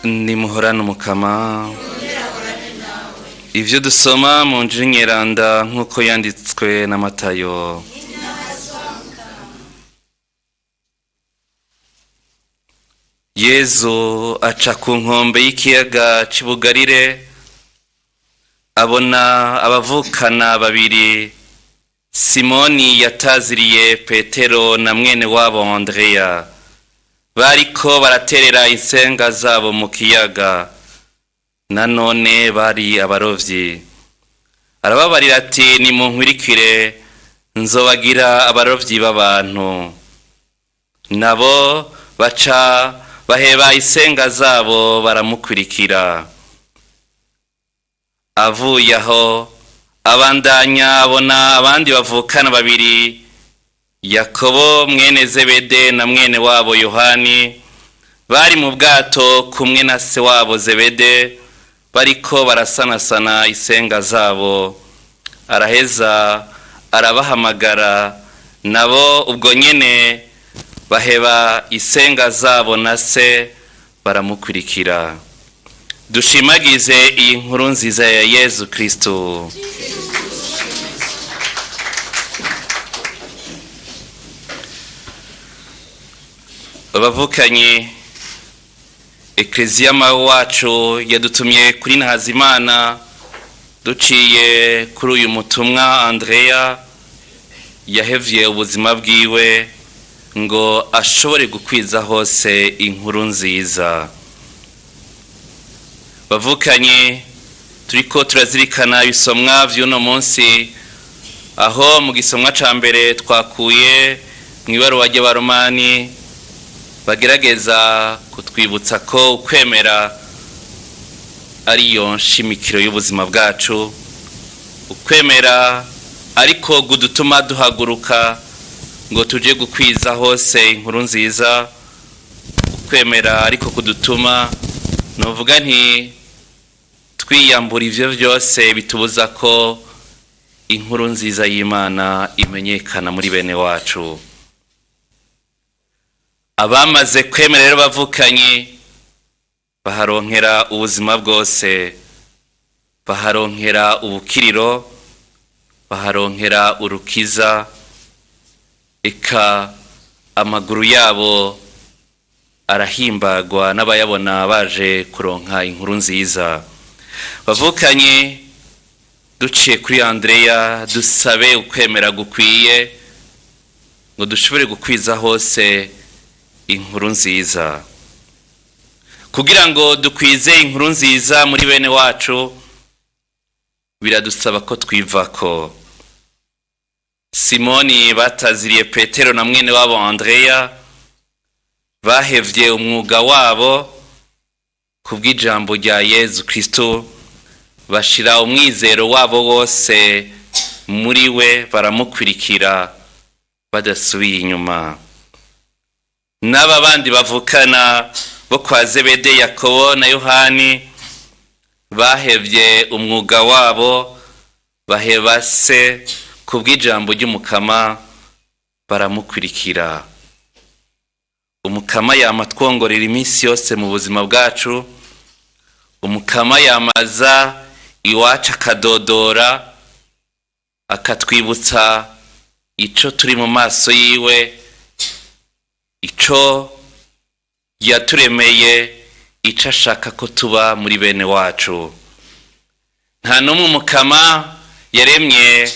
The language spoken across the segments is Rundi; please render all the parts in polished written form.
nimuhorane umukama. Ivyo dusoma mu Njiri Nyeranda nk'uko yanditswe na Matayo. Yezu aca ku nkombe y'ikiyaga c'Ibugarire, abona abavukana babiri, Simoni yataziriye Petero na mwene wabo Andreya, bariko baraterera insenga zabo mu kiyaga, nanone bari abarovyi. Arababarira ati, nimunkurikire, nzobagira abarovyi b'abantu. Nabo baca baheba insenga zabo baramukurikira. Avuye aho abandanya abona abandi bavukana babiri, Yakobo mwene Zebede na mwene wabo Yohani, bari mu bwato kumwe na se wabo Zebede, bariko barasanasana insenga zabo. Araheza arabahamagara, nabo ubwo nyene baheba insenga zabo na se baramukurikira. Dushimagize iyi nkuru nziza ya Yezu Kristo. Abavukanye, Eklezia wacu yadutumye kuri Ntazimana duciye kuri uyu mutumwa Andreya yahevye ubuzima bwiwe ngo ashobore gukwiza hose inkuru nziza. Bavukanye, turiko turazirikana ibisomwa vy'uno munsi, aho mu gisomwa ca mbere twakuye mw'ibaruwa ry'Abaromani bagerageza kutwibutsa ko ukwemera ariyo nshimikiro y'ubuzima bwacu. Ukwemera ariko gudutuma duhaguruka ngo tuje gukwiza hose inkuru nziza. Ukwemera ariko kudutuma novuga nti twiyambura ivyo vyose bitubuza ko inkuru nziza y'Imana imenyekana muri bene wacu. Abamaze kwemera rero bavukanye, baharonkera ubuzima bwose, baharonkera ubukiriro, baharonkera urukiza, eka amaguru yabo arahimbagwa n'abayabona baje kuronka inkuru nziza. Bavukanye, duciye kuri Andreya dusabe ukwemera gukwiye ngo dushobore gukwiza hose inkuru nziza. Kugira ngo dukwize inkuru nziza muri bene wacu, biradusaba ko twivako. Simoni bataziriye Petero na mwene wabo Andreya bahevye umwuga wabo kubw'ijambo rya Yezu Kristo, bashira umwizero wabo wose muri we, baramukurikira badasubiye inyuma. N'aba bandi bavukana bo kwa Zebede, Yakobo na Yohani, bahevye umwuga wabo, baheba se kubw'ijambo ry'umukama, baramukurikira. Umukama yama twongorera iminsi yose mu buzima bwacu. Umukama yamaza iwacu akadodora, akatwibutsa ico turi mu maso yiwe, ico yaturemeye, ico ashaka ko tuba muri bene wacu. Nta n'umwe umukama yaremye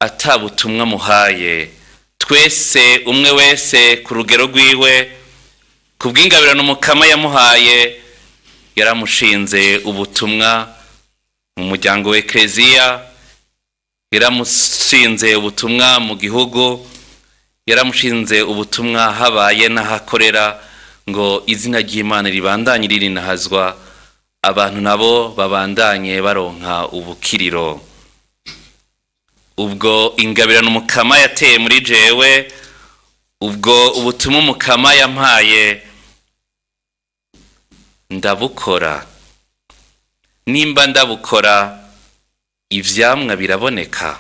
atabutumwa muhaye. Twese umwe wese ku rugero rwiwe, kubw'ingabirano umukama yamuhaye, yaramushinze ubutumwa mu muryango w'Eklezia, yaramushinze ubutumwa mu gihugu, yaramushinze ubutumwa habaye n'ahakorera, ngo izina ry'Imana ribandanye ririnahazwa, abantu nabo babandanye baronka ubukiriro. Ubwo ingabirano umukama yateye muri jewe, ubwo ubutumwa umukama yampaye, ndabukora. Nimba ndabukora, ivyamwa biraboneka.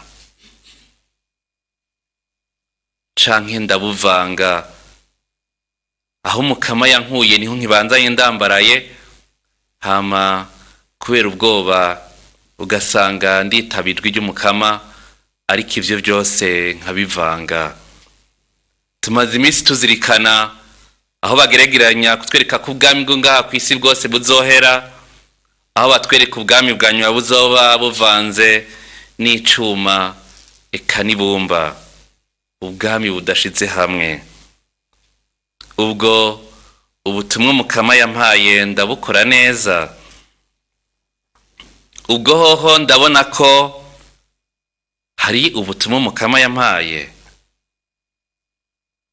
canke ndabuvanga. Aho umukama yankuye niho nkibandanye ndambaraye, hama kubera ubwoba ugasanga nditabijwe ry'umukama, ariko ivyo byose nkabivanga. Tumaze iminsi tuzirikana aho bageregeranya kutwereka ko ubwami bwo ngaha ku isi bwose buzohera, aho batwereka ubwami bwa nyuma buzoba buvanze n'icuma eka n'ibumba, ubwami budashize hamwe. Ubwo ubutumwa umukama yampaye ndabukora neza. Ubwo hoho ndabona ko hari ubutumwa umukama yampaye,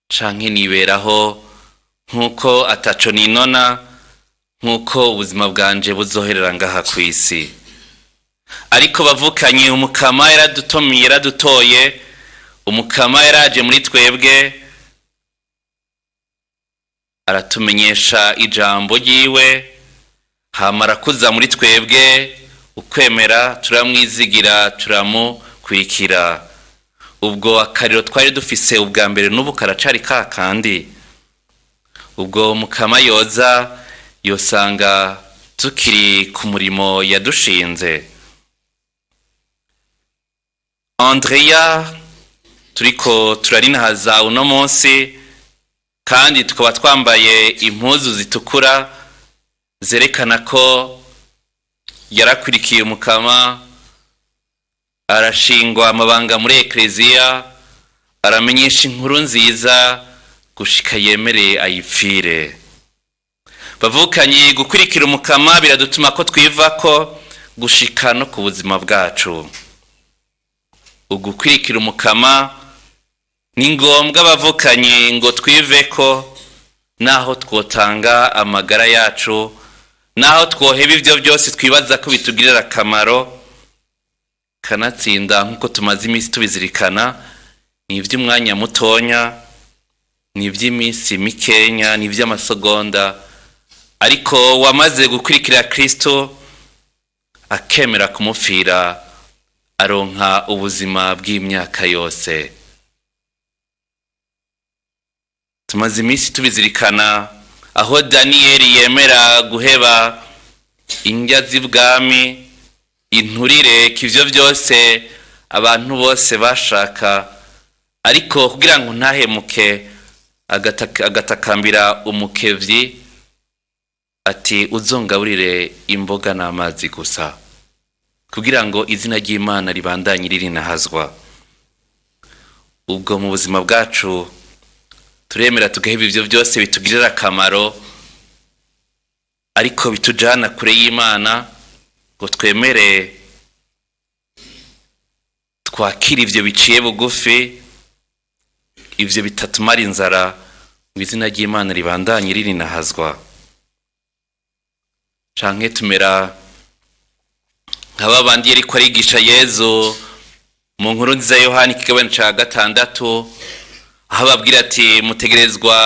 canke niberaho nkuko ataco ninona, nkuko ubuzima bwanje buzoherera ngaha ku isi. Ariko bavukanye, umukama yaradutomiye, yaradutoye, umukama yaraje muri twebwe aratumenyesha ijambo ryiwe, hama arakuza muri twebwe ukwemera, turamwizigira, turamukurikira. Ubwo akariro twari dufise ubwa mbere n'ubu karacari kakandi. Ubwo umukama yoza yosanga tukiri ku murimo yadushinze. Andrea turiko turarinahaza uno munsi, kandi tukaba twambaye impuzu zitukura zerekana ko yarakurikiye umukama, arashingwa amabanga muri ekleziya, aramenyesha inkuru nziza gushika yemereye ayipfire. Bavukanye, gukurikira umukama biradutuma ko twivako gushika no ku buzima bwacu. Ugukurikira umukama ni ngombwa bavukanye ngo twiveko, naho twotanga amagara yacu, naho twoheba ivyo byose twibaza ko bitugirira akamaro. Kanatsinda nkuko tumaze iminsi tubizirikana, ni ivy'umwanya mutonya, ni ivy'iminsi mikenya, ni ivy'amasegonda, ariko wamaze gukurikira Kristo akemera kumupfira, aronka ubuzima bw'imyaka yose. Tumaze iminsi tubizirikana aho Daniyeli yemera guheba indya z'ibwami, inturire, kivyo byose abantu bose bashaka, ariko kugira ngo ntahemuke agatakambira umukevyi ati uzongaburire imboga n'amazi gusa, kugira ngo izina ry'Imana ribandanye ririnahazwa. Ubwo mu buzima bwacu turemera tugaheba ivyo byose bitugirira akamaro, ariko bitujana kure y'Imana, ngo twemere twakira ivyo biciye bugufi, ivyo bitatumara inzara, ngo izina ry'Imana ribandanye ririnahazwa. Canke tumera nk'aba bandi yariko arigisha Yezu mu nkuru nziza Yohani ikigabane ca 6, aho babwira ati mutegerezwa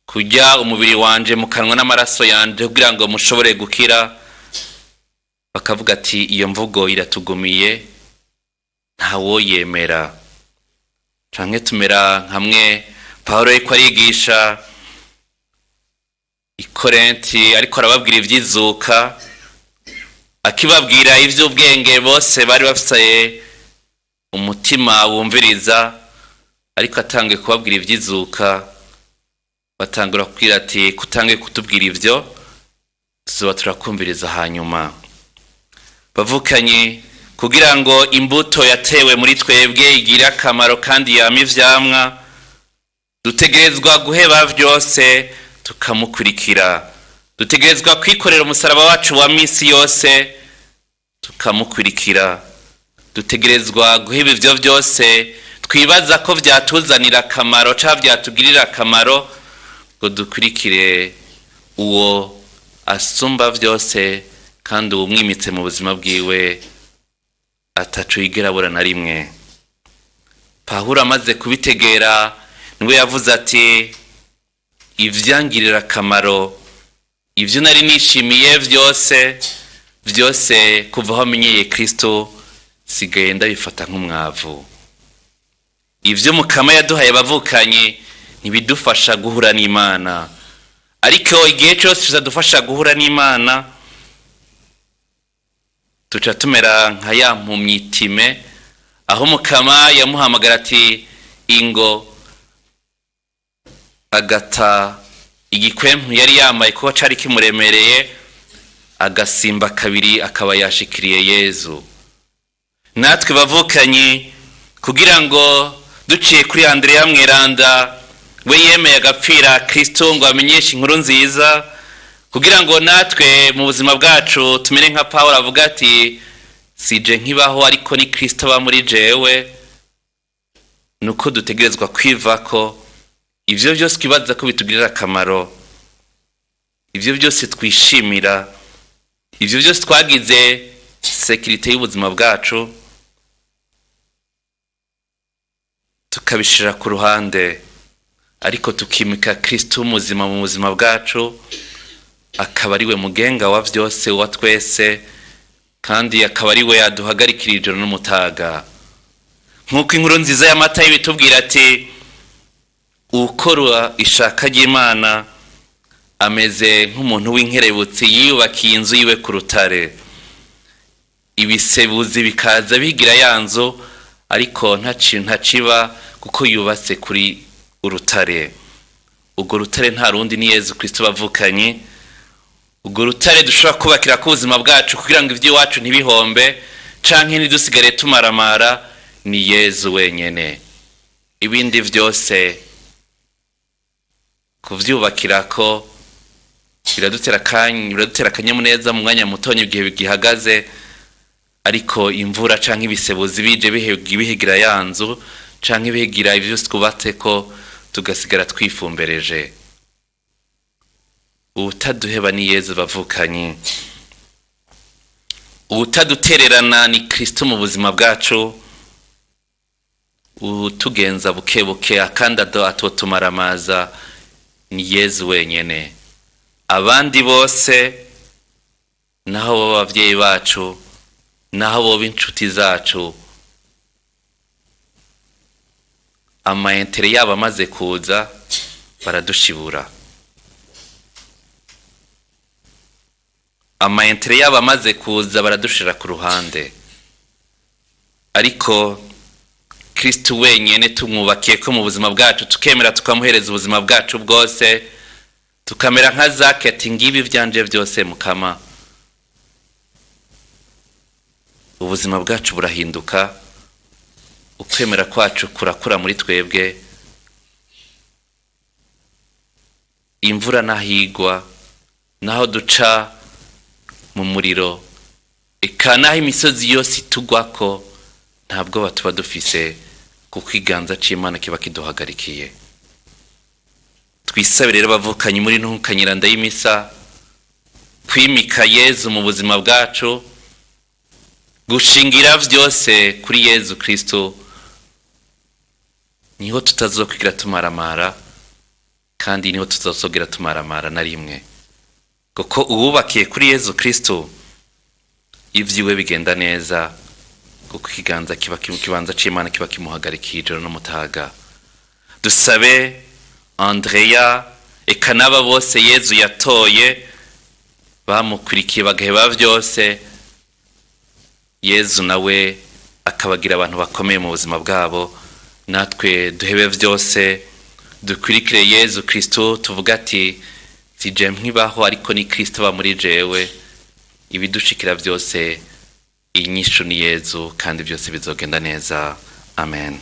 kurya umubiri wanje mukanwa n'amaraso yanje kugira ngo mushobore gukira. Bakavuga ati iyo mvugo iratugumiye, ntawo yemera. Canke tumera nkamwe Pawulo yariko arigisha i Korenti, ariko arababwira ivy'izuka, akibabwira ivy'ubwenge bose bari bafise umutima wumviriza, ariko atangiye kubabwira ivy'izuka batangura kubwira ati kutangiye kutubwira ivyo tuzoba turakumviriza hanyuma. Bavukanye, kugira ngo imbuto yatewe muri twebwe igire akamaro kandi yama ivyamwa, dutegerezwa guheba vyose tukamukurikira. Dutegerezwa kwikorera umusaraba wacu wa misi yose tukamukurikira. Dutegerezwa guheba ivyo byose twibaza ko vyatuzanira akamaro canke vyatugirira akamaro, ngo dukurikire uwo asumba vyose kandi umwimitse mu buzima bwiwe ataco yigera abura na rimwe. Pawulo amaze kubitegera niwe yavuze ati ivyangirira akamaro, ivyo nari nishimiye vyose kuva aho menyeye Kristo sigaye ndabifata nk'umwavu. Ivyo mukama yaduhaye bavukanye ntibidufasha guhura n'Imana, ariko igihe cyose bizadufasha guhura n'Imana tuca tumera nka ya mpumyitime aho Mukama yamuhamagara ati ingo, agata igikwempu yari yambaye kuba cari kimuremereye, agasimba kabiri akaba yashikiriye Yezu. Natwe bavukanyi, kugira ngo duciye kuri Andrea Mweranda we yemeye agapfira Kristo ngo amenyeshe inkuru nziza, kugira ngo natwe mu buzima bwacu tumere nka Paulo avuga ati sije nkibaho ariko ni Kristo aba muri jewe, nuko dutegerezwa kwivako ivyo byose kibaza ko bitugirira akamaro, ivyo byose twishimira, ivyo byose twagize sekirite y'ubuzima bwacu tukabishira ku ruhande, ariko tukimika Kristo muzima mu buzima bwacu, akaba ari we mugenga wa vyose wa twese, kandi akaba ari we yaduhagarikira ijoro n'umutaga. Nk'uko inkuru nziza y'amata y'ibitubwira ati ukora ishaka ry'Imana ameze nk'umuntu w'inkerebutsi yiyubakiye inzu yiwe ku rutare. Ibisebuzi bikaza bigira yanzu, ariko ntaciba kuko yubatse kuri urutare. Ubwo rutare nta rundi ni Yezu Kristo bavukanye. Ubwo rutare dushobora kubakira ku buzima bwacu kugira ngo ivyo iwacu ntibihombe canke ntidusigare tumaramara, ni Yezu wenyene. Ibindi vyose kuvyubakirako biradutera akanyamuneza mu mwanya mutonyi igihe bigihagaze, ariko imvura canke ibisebuzi bije bihigira yanzu canke bihigira ivyo byose twubatseko tugasigara twifumbereje. Utaduheba ni Yezu bavukanye. Utadutererana ni Kristo mu buzima bwacu, utugenza bukebuke akandi atotumaramaza ni Yezu wenyene. Abandi bose naho baba abavyeyi bacu, naho boba inshuti zacu, amayentere yabo amaze kuza baradushibura. Amayentere yabo amaze kuza baradushira ku ruhande, ariko Kristo wenyene tumwubakiye ko mu buzima bwacu, tukemera tukamuhereza ubuzima bwacu bwose, tukamera nka Zake ati ngibi vyanje vyose Mukama. Ubuzima bwacu burahinduka, ukwemera kwacu kurakura muri twebwe. Imvura nahigwa, naho duca mu muriro, eka naho imisozi yose itugwako, ntabwo batuba dufise kuko iganza c'Imana kiba kiduhagarikiye. Twisabire rero bavukanye muri ntukanyiranda y'imisa kwimika Yezu mu buzima bwacu, gushingira vyose kuri Yezu Kristo, niho tutazokwigira tumaramara, kandi niho tutazogera tumaramara na rimwe, kuko uwubakiye kuri Yezu Kristo ivyiwe bigenda neza, kuko ikibanza c'Imana kiba kimuhagarikiye ijoro n'umutaga. Dusabe Andrea eka n'aba bose Yezu yatoye bamukurikiye bagaheba vyose, Yezu nawe akabagira abantu bakomeye mu buzima bwabo. Natwe duhebe vyose, dukurikire Yezu Kristo, tuvuga ati sije nkibaho ariko ni Kristo aba muri jewe. Ibidushikira vyose inyishu ni Yezu, kandi byose bizogenda neza. Amen.